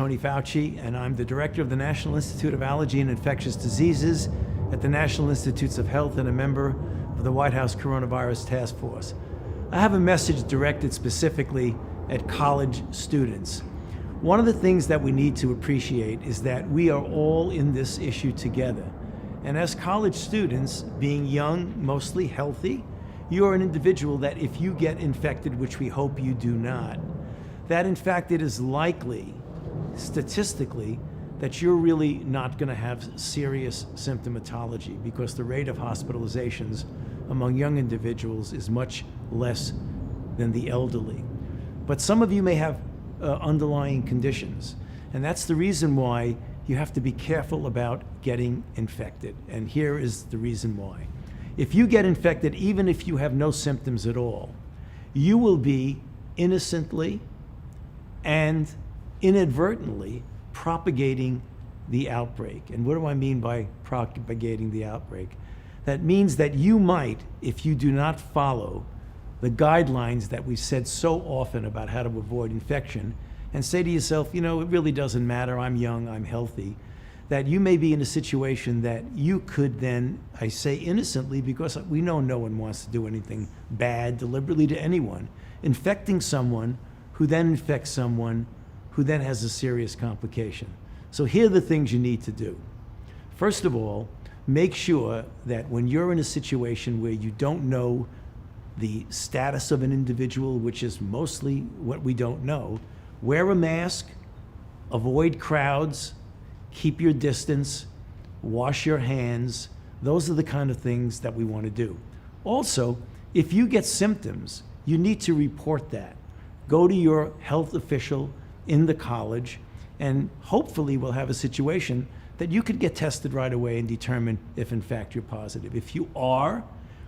Tony Fauci, and I'm the director of the National Institute of Allergy and Infectious Diseases at the National Institutes of Health and a member of the White House Coronavirus Task Force. I have a message directed specifically at college students. One of the things that we need to appreciate is that we are all in this issue together. And as college students, being young, mostly healthy, you are an individual that if you get infected, which we hope you do not, that in fact it is likely, statistically, that you're really not going to have serious symptomatology because the rate of hospitalizations among young individuals is much less than the elderly. But some of you may have underlying conditions, and that's the reason why you have to be careful about getting infected. And here is the reason why. If you get infected, even if you have no symptoms at all, you will be innocently and inadvertently propagating the outbreak. And what do I mean by propagating the outbreak? That means that you might, if you do not follow the guidelines that we've said so often about how to avoid infection, and say to yourself, you know, it really doesn't matter, I'm young, I'm healthy, that you may be in a situation that you could then, I say innocently because we know no one wants to do anything bad deliberately to anyone, infecting someone who then infects someone who then has a serious complication. So here are the things you need to do. First of all, make sure that when you're in a situation where you don't know the status of an individual, which is mostly what we don't know, wear a mask, avoid crowds, keep your distance, wash your hands. Those are the kind of things that we want to do. Also, if you get symptoms, you need to report that. Go to your health official in the college, and hopefully we'll have a situation that you could get tested right away and determine if in fact you're positive. If you are,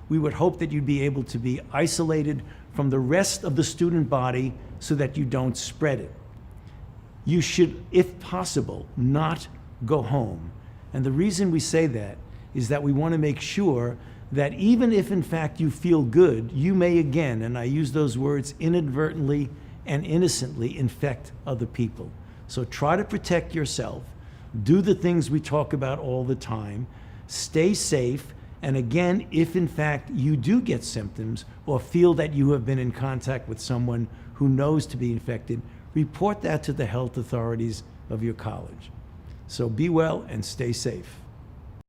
we would hope that you'd be able to be isolated from the rest of the student body so that you don't spread it. You should, if possible, not go home. And the reason we say that is that we want to make sure that even if in fact you feel good, you may again, and I use those words, inadvertently and innocently infect other people. So try to protect yourself. Do the things we talk about all the time. Stay safe. And again, if in fact you do get symptoms or feel that you have been in contact with someone who knows to be infected, report that to the health authorities of your college. So be well and stay safe.